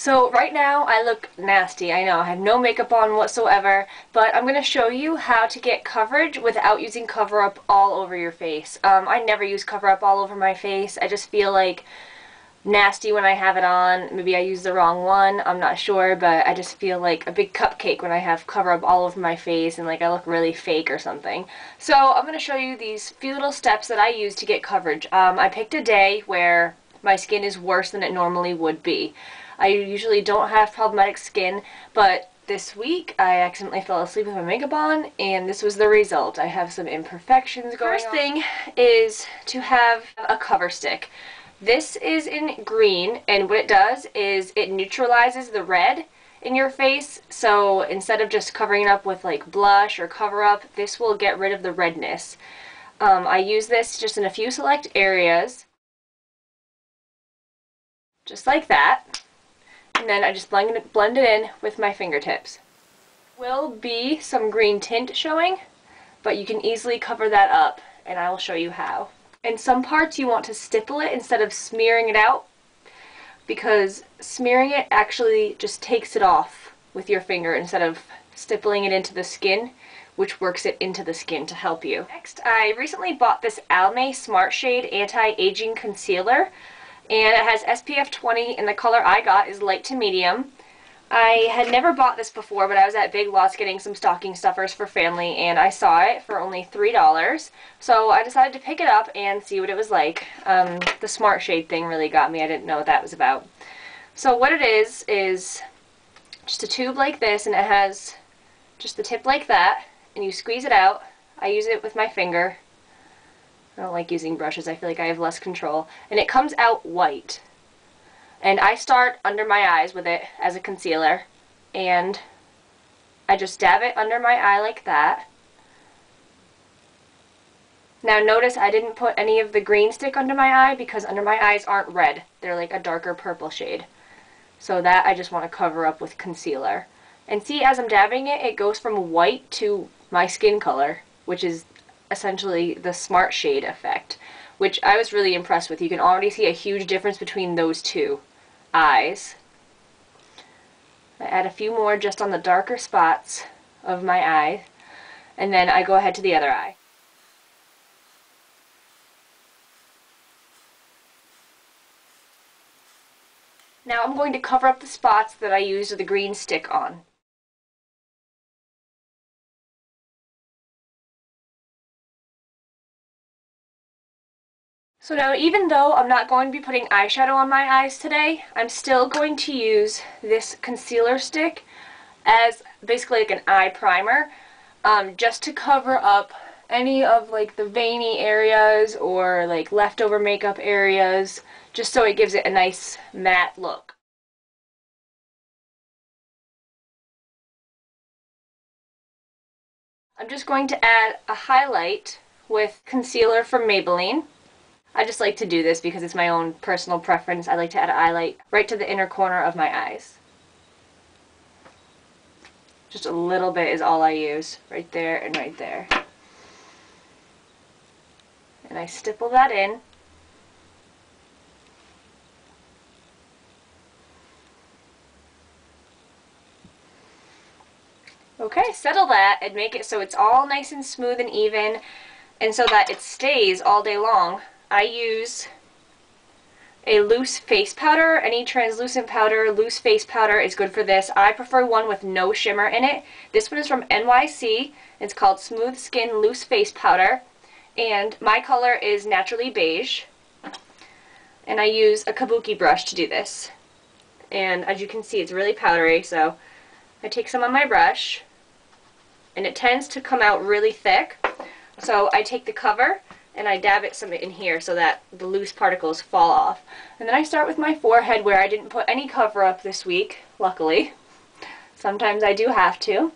So right now I look nasty, I know, I have no makeup on whatsoever, but I'm going to show you how to get coverage without using cover-up all over your face. I never use cover-up all over my face. I just feel like nasty when I have it on. Maybe I use the wrong one, I'm not sure, but I just feel like a big cupcake when I have cover-up all over my face and like I look really fake or something. So I'm going to show you these few little steps that I use to get coverage. I picked a day where my skin is worse than it normally would be. I usually don't have problematic skin, but this week I accidentally fell asleep with my makeup on, and this was the result. I have some imperfections going on. First thing is to have a cover stick. This is in green, and what it does is it neutralizes the red in your face, so instead of just covering it up with like blush or cover up, this will get rid of the redness. I use this just in a few select areas, just like that. And then I just blend it in with my fingertips. Will be some green tint showing, but you can easily cover that up, and I will show you how. In some parts you want to stipple it instead of smearing it out, because smearing it actually just takes it off with your finger instead of stippling it into the skin, which works it into the skin to help you. Next, I recently bought this Almay Smart Shade Anti-Aging Concealer, and it has SPF 20, and the color I got is light to medium. I had never bought this before, but I was at Big Lots getting some stocking stuffers for family, and I saw it for only $3, so I decided to pick it up and see what it was like. The Smart Shade thing really got me. I didn't know what that was about. So what it is just a tube like this, and it has just the tip like that, and you squeeze it out. I use it with my finger. I don't like using brushes. I feel like I have less control. And it comes out white. And I start under my eyes with it as a concealer. And I just dab it under my eye like that. Now notice I didn't put any of the green stick under my eye because under my eyes aren't red. They're like a darker purple shade. So that I just want to cover up with concealer. And see, as I'm dabbing it, it goes from white to my skin color, which is essentially the Smart Shade effect, which I was really impressed with. You can already see a huge difference between those two eyes. I add a few more just on the darker spots of my eye, and then I go ahead to the other eye. Now I'm going to cover up the spots that I used the green stick on. So now, even though I'm not going to be putting eyeshadow on my eyes today, I'm still going to use this concealer stick as basically like an eye primer, just to cover up any of like the veiny areas or like leftover makeup areas, just so it gives it a nice matte look. I'm just going to add a highlight with concealer from Maybelline. I just like to do this because it's my own personal preference. I like to add a highlight right to the inner corner of my eyes. Just a little bit is all I use, right there and right there. And I stipple that in. Okay, settle that and make it so it's all nice and smooth and even, and so that it stays all day long. I use a loose face powder. Any translucent powder, loose face powder is good for this. I prefer one with no shimmer in it. This one is from n.y.c. It's called Smooth Skin Loose Face Powder, and my color is naturally beige. And I use a kabuki brush to do this. And as you can see, it's really powdery, so I take some on my brush, and it tends to come out really thick. So I take the cover and I dab it some in here so that the loose particles fall off. And then I start with my forehead, where I didn't put any cover up this week, luckily. Sometimes I do have to.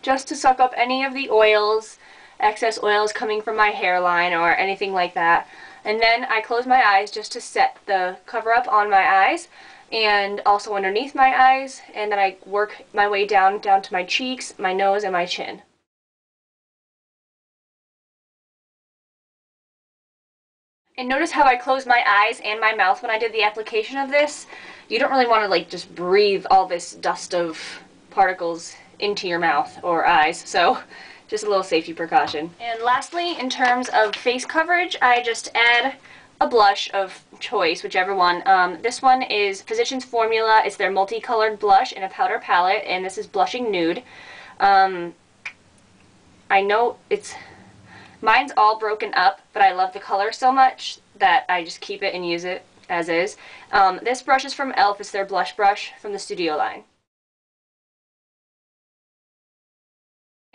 Just to suck up any of the oils, excess oils coming from my hairline or anything like that. And then I close my eyes just to set the cover up on my eyes and also underneath my eyes, and then I work my way down to my cheeks, my nose, and my chin. And notice how I closed my eyes and my mouth when I did the application of this. you don't really want to like just breathe all this dust of particles into your mouth or eyes, so just a little safety precaution. And lastly, in terms of face coverage, I just add a blush of choice, whichever one. This one is Physicians Formula. It's their multicolored blush in a powder palette, and this is Blushing Nude. I know mine's all broken up, but I love the color so much that I just keep it and use it as is. This brush is from e.l.f. It's their blush brush from the Studio line.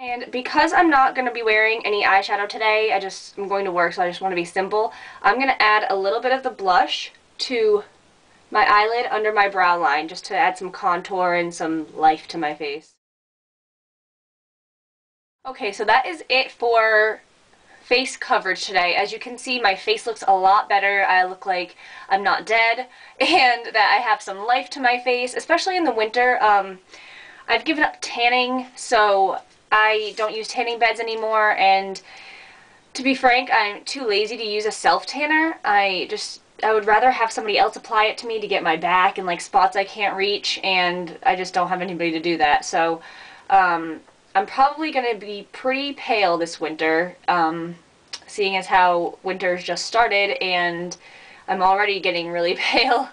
And because I'm not going to be wearing any eyeshadow today, I'm going to work, so I just want to be simple, I'm going to add a little bit of the blush to my eyelid under my brow line, just to add some contour and some life to my face. Okay, so that is it for face coverage today. As you can see, my face looks a lot better. I look like I'm not dead, and that I have some life to my face, especially in the winter. I've given up tanning, so I don't use tanning beds anymore, and to be frank, I'm too lazy to use a self-tanner. I would rather have somebody else apply it to me to get my back and like spots I can't reach, and I just don't have anybody to do that. So I'm probably going to be pretty pale this winter, seeing as how winter's just started and I'm already getting really pale.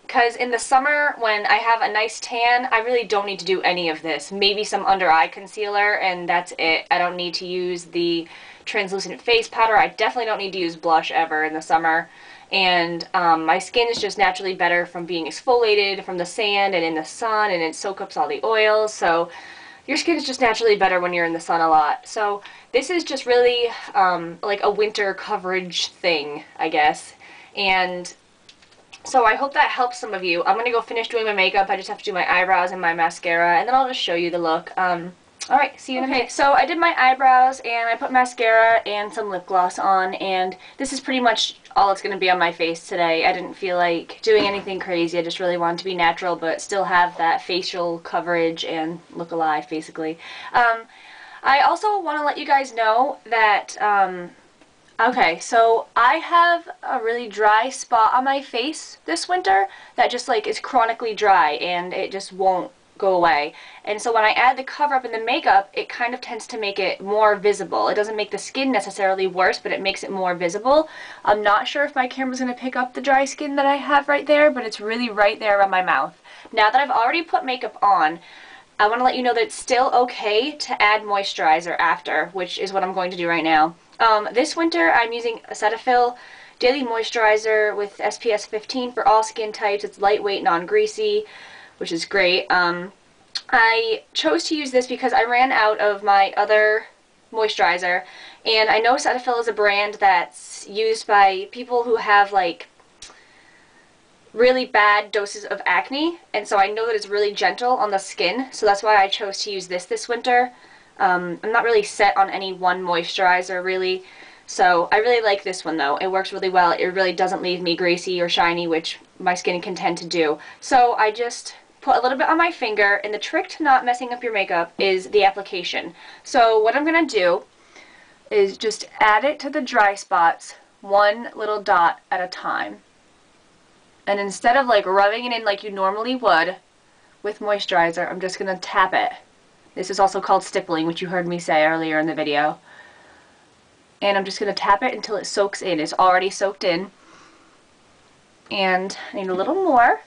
Because in the summer, when I have a nice tan, I really don't need to do any of this. Maybe some under-eye concealer, and that's it. I don't need to use the translucent face powder. I definitely don't need to use blush ever in the summer. And my skin is just naturally better from being exfoliated from the sand and in the sun, and it soaks up all the oils. So your skin is just naturally better when you're in the sun a lot. So this is just really like a winter coverage thing, I guess. And so I hope that helps some of you. I'm going to go finish doing my makeup. I just have to do my eyebrows and my mascara, and then I'll just show you the look. Alright, see you in a minute. So I did my eyebrows, and I put mascara and some lip gloss on, and this is pretty much all it's going to be on my face today. I didn't feel like doing anything crazy. I just really wanted to be natural, but still have that facial coverage and look alive, basically. I also want to let you guys know that okay, so I have a really dry spot on my face this winter that just like is chronically dry, and it just won't go away. And so when I add the cover up in the makeup, it kind of tends to make it more visible. It doesn't make the skin necessarily worse, but it makes it more visible. I'm not sure if my camera's going to pick up the dry skin that I have right there, but it's really right there around my mouth. Now that I've already put makeup on, I want to let you know that it's still okay to add moisturizer after, which is what I'm going to do right now. This winter I'm using a Cetaphil Daily Moisturizer with SPF 15 for all skin types. It's lightweight, non-greasy, which is great. I chose to use this because I ran out of my other moisturizer, and I know Cetaphil is a brand that's used by people who have like really bad doses of acne, and so I know that it's really gentle on the skin, so that's why I chose to use this winter. I'm not really set on any one moisturizer really, so I really like this one though. It works really well. It really doesn't leave me greasy or shiny, which my skin can tend to do. So I just put a little bit on my finger, and the trick to not messing up your makeup is the application. So what I'm going to do is just add it to the dry spots, one little dot at a time. And instead of like rubbing it in like you normally would with moisturizer, I'm just going to tap it. This is also called stippling, which you heard me say earlier in the video. And I'm just going to tap it until it soaks in. It's already soaked in. And I need a little more.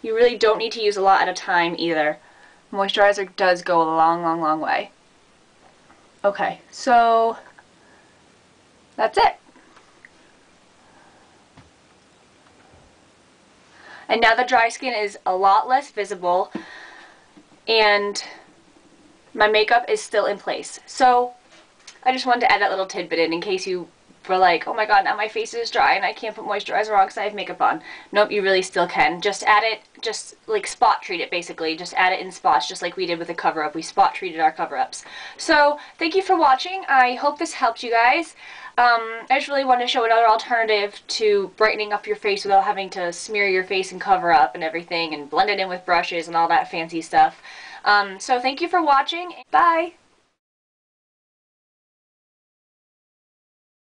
You really don't need to use a lot at a time either. Moisturizer does go a long, long, long way. Okay, so that's it. And now the dry skin is a lot less visible, and my makeup is still in place. So I just wanted to add that little tidbit in case you were like, oh my god, now my face is dry and I can't put moisturizer on because I have makeup on. Nope, you really still can. Just add it, just like spot treat it basically. Just add it in spots just like we did with the cover up. We spot treated our cover ups. So thank you for watching. I hope this helped you guys. I just really wanted to show another alternative to brightening up your face without having to smear your face and cover up and everything and blend it in with brushes and all that fancy stuff. So thank you for watching. Bye!